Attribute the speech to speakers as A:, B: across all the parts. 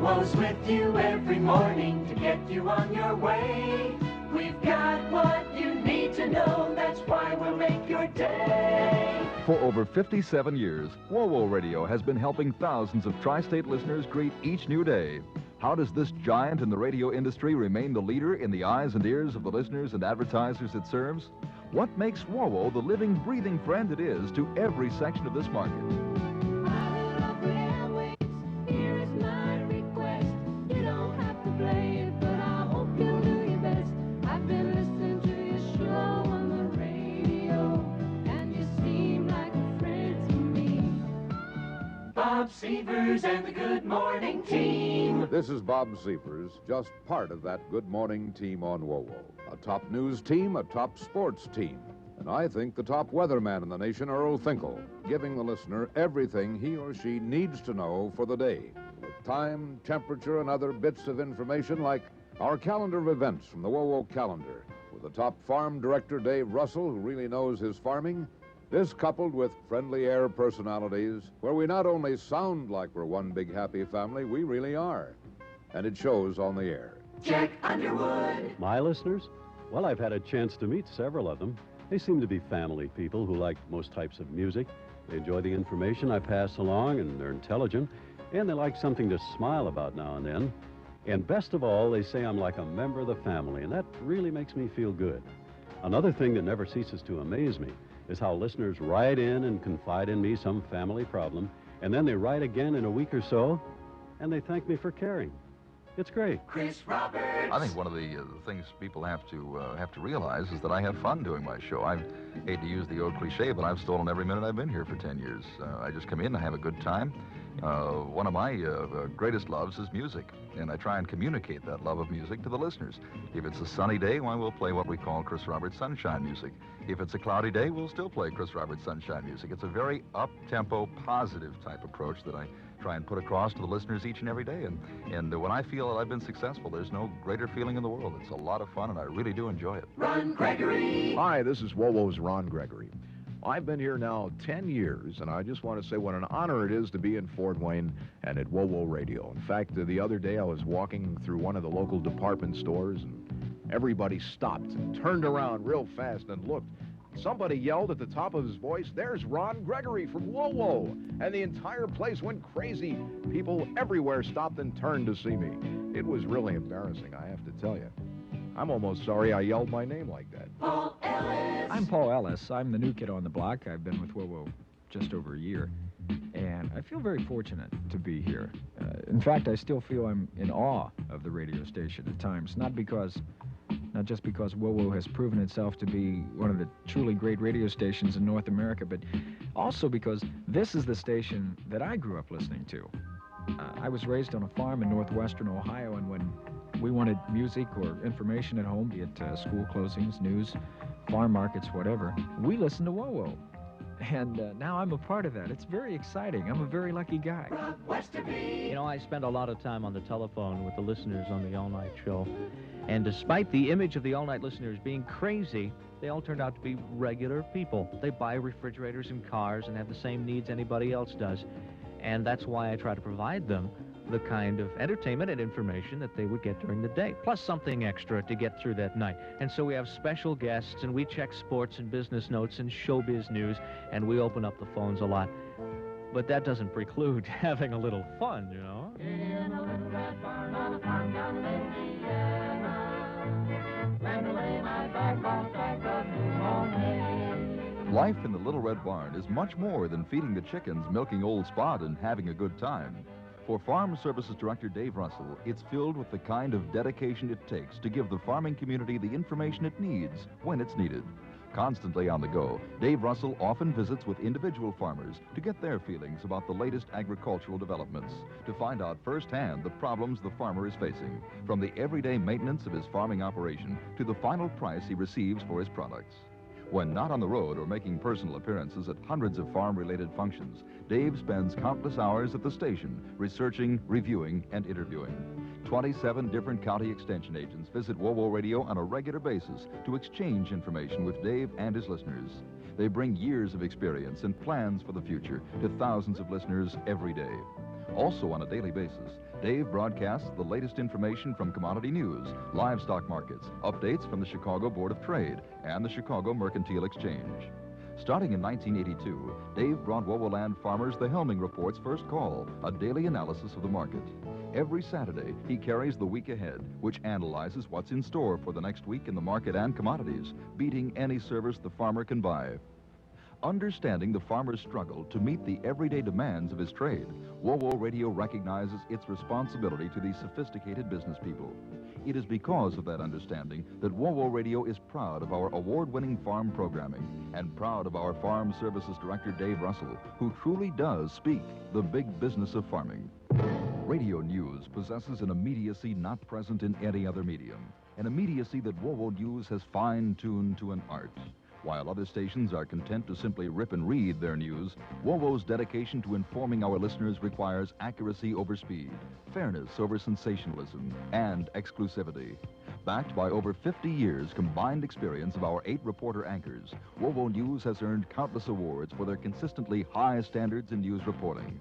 A: Wowo's with you every morning to get you on your way. We've got what you need to know, that's why we'll make your day.
B: For over 57 years, Wowo Radio has been helping thousands of tri-state listeners greet each new day. How does this giant in the radio industry remain the leader in the eyes and ears of the listeners and advertisers it serves? What makes Wowo the living, breathing friend it is to every section of this market?
A: Bob Severs and the Good Morning Team.
C: This is Bob Severs, just part of that Good Morning Team on Wowo. A top news team, a top sports team. And I think the top weatherman in the nation, Earl Finkel, giving the listener everything he or she needs to know for the day. With time, temperature, and other bits of information like our calendar of events from the Wowo calendar. With the top farm director, Dave Russell, who really knows his farming. This coupled with friendly air personalities, where we not only sound like we're one big happy family, we really are. And it shows on the air.
A: Jack Underwood.
D: My listeners? Well, I've had a chance to meet several of them. They seem to be family people who like most types of music. They enjoy the information I pass along, and they're intelligent, and they like something to smile about now and then. And best of all, they say I'm like a member of the family, and that really makes me feel good. Another thing that never ceases to amaze me is how listeners write in and confide in me some family problem, and then they write again in a week or so, and they thank me for caring. It's great.
A: Chris Roberts.
B: I think one of the things people have to realize is that I have fun doing my show. I hate to use the old cliche, but I've stolen every minute I've been here for 10 years. I just come in, I have a good time. One of my greatest loves is music, and I try and communicate that love of music to the listeners. If it's a sunny day, why, we'll play what we call Chris Roberts sunshine music. If it's a cloudy day, we'll still play Chris Roberts sunshine music. It's a very up-tempo, positive type approach that I try and put across to the listeners each and every day. And when I feel that I've been successful, there's no greater feeling in the world. It's a lot of fun, and I really do enjoy it.
A: Ron Gregory.
E: Hi, this is Wowo's Ron Gregory. I've been here now 10 years, and I just want to say what an honor it is to be in Fort Wayne and at Wowo Radio. In fact, the other day I was walking through one of the local department stores, and everybody stopped and turned around real fast and looked. Somebody yelled at the top of his voice, "There's Ron Gregory from Wowo!" And the entire place went crazy. People everywhere stopped and turned to see me. It was really embarrassing, I have to tell you. I'm almost sorry I yelled my name like that.
A: Paul Ellis.
F: I'm Paul Ellis. I'm the new kid on the block. I've been with Wowo just over a year, and I feel very fortunate to be here. In fact, I still feel I'm in awe of the radio station at times, not just because Wowo has proven itself to be one of the truly great radio stations in North America, but also because this is the station that I grew up listening to. I was raised on a farm in northwestern Ohio, and when we wanted music or information at home, be it school closings, news, farm markets, whatever, we listened to Wowo. And now I'm a part of that. It's very exciting. I'm a very lucky guy.
A: Rob Westerby.
G: You know, I spend a lot of time on the telephone with the listeners on the all-night show. And despite the image of the all-night listeners being crazy, they all turned out to be regular people. They buy refrigerators and cars and have the same needs anybody else does. And that's why I try to provide them the kind of entertainment and information that they would get during the day, plus something extra to get through that night. And so we have special guests, and we check sports and business notes and showbiz news, and we open up the phones a lot. But that doesn't preclude having a little fun, you know?
A: In a little red barn on a farm down in Indiana, land away my backbone strike of new home.
B: Life in the Little Red Barn is much more than feeding the chickens, milking Old Spot, and having a good time. For Farm Services Director Dave Russell, it's filled with the kind of dedication it takes to give the farming community the information it needs when it's needed. Constantly on the go, Dave Russell often visits with individual farmers to get their feelings about the latest agricultural developments, to find out firsthand the problems the farmer is facing, from the everyday maintenance of his farming operation to the final price he receives for his products. When not on the road or making personal appearances at hundreds of farm-related functions, Dave spends countless hours at the station researching, reviewing, and interviewing. 27 different county extension agents visit Wowo Radio on a regular basis to exchange information with Dave and his listeners. They bring years of experience and plans for the future to thousands of listeners every day. Also on a daily basis, Dave broadcasts the latest information from commodity news, livestock markets, updates from the Chicago Board of Trade, and the Chicago Mercantile Exchange. Starting in 1982, Dave brought Wowoland farmers the Helming Report's first call, a daily analysis of the market. Every Saturday, he carries the week ahead, which analyzes what's in store for the next week in the market and commodities, beating any service the farmer can buy. Understanding the farmer's struggle to meet the everyday demands of his trade, Wowo Radio recognizes its responsibility to these sophisticated business people. It is because of that understanding that Wowo Radio is proud of our award-winning farm programming and proud of our Farm Services Director, Dave Russell, who truly does speak the big business of farming. Radio news possesses an immediacy not present in any other medium, an immediacy that Wowo News has fine-tuned to an art. While other stations are content to simply rip and read their news, Wowo's dedication to informing our listeners requires accuracy over speed, fairness over sensationalism, and exclusivity. Backed by over 50 years combined experience of our 8 reporter anchors, Wowo News has earned countless awards for their consistently high standards in news reporting.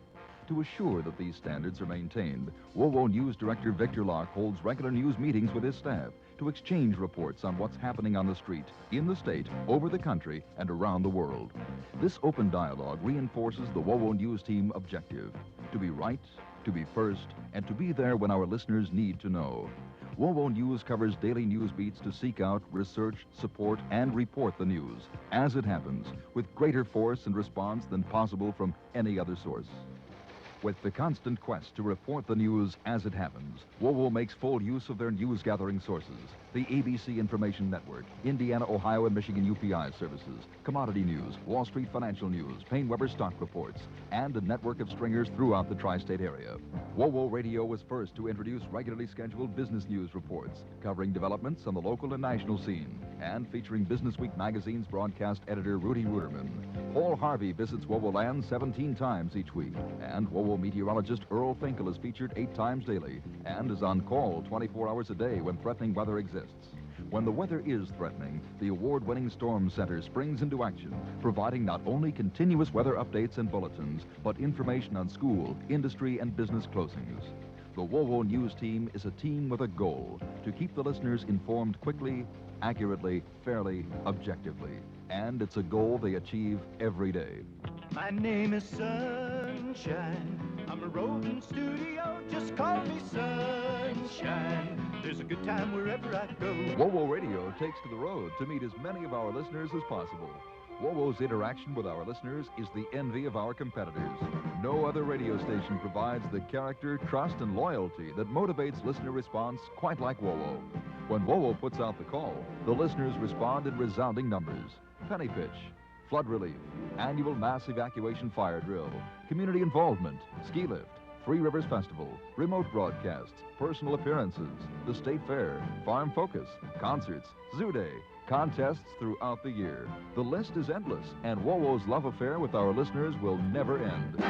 B: To assure that these standards are maintained, Wowo News Director Victor Locke holds regular news meetings with his staff to exchange reports on what's happening on the street, in the state, over the country, and around the world. This open dialogue reinforces the Wowo News team objective: to be right, to be first, and to be there when our listeners need to know. Wowo News covers daily news beats to seek out, research, support, and report the news, as it happens, with greater force and response than possible from any other source. With the constant quest to report the news as it happens, Wowo makes full use of their news-gathering sources: the ABC Information Network, Indiana, Ohio, and Michigan UPI services, commodity news, Wall Street financial news, Payne-Weber stock reports, and a network of stringers throughout the tri-state area. Wowo Radio was first to introduce regularly scheduled business news reports, covering developments on the local and national scene, and featuring Business Week magazine's broadcast editor Rudy Ruderman. Paul Harvey visits Wowoland 17 times each week, and Wowo meteorologist Earl Finkel is featured 8 times daily and is on call 24 hours a day when threatening weather exists. When the weather is threatening, the award-winning Storm Center springs into action, providing not only continuous weather updates and bulletins, but information on school, industry, and business closings. The Wowo News team is a team with a goal: to keep the listeners informed quickly, accurately, fairly, objectively. And it's a goal they achieve every day.
A: My name is Sunshine. I'm a roving studio, just call me Sunshine. There's a good time wherever I go.
B: Wowo Radio takes to the road to meet as many of our listeners as possible. Wowo's interaction with our listeners is the envy of our competitors. No other radio station provides the character, trust, and loyalty that motivates listener response quite like Wowo. When Wowo puts out the call, the listeners respond in resounding numbers. Penny pitch, flood relief, annual mass evacuation fire drill, community involvement, ski lift, Three Rivers Festival, remote broadcasts, personal appearances, the State Fair, Farm Focus, concerts, Zoo Day, contests throughout the year. The list is endless, and Wowo's love affair with our listeners will never end.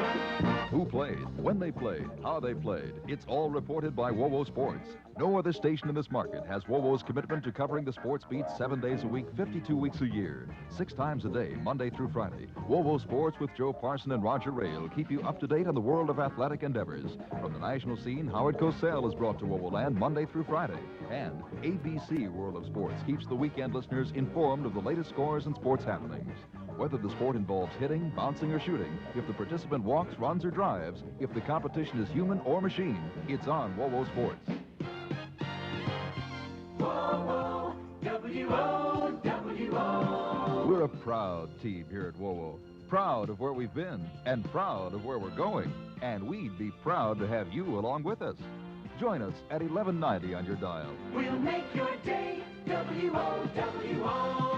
B: Who played, when they played, how they played, it's all reported by Wowo Sports. No other station in this market has Wowo's commitment to covering the sports beats 7 days a week, 52 weeks a year, 6 times a day, Monday through Friday. Wowo Sports with Joe Parson and Roger Ray will keep you up to date on the world of athletic endeavors. From the national scene, Howard Cosell is brought to Wowoland Monday through Friday. And ABC World of Sports keeps the weekend listeners informed of the latest scores and sports happenings. Whether the sport involves hitting, bouncing, or shooting, if the participant walks, runs, or drives, if the competition is human or machine, it's on Wowo Sports.
A: Wowo, W-O-W-O.
B: We're a proud team here at Wowo. Proud of where we've been and proud of where we're going. And we'd be proud to have you along with us. Join us at 1190 on your dial.
A: We'll make your day, W-O-W-O.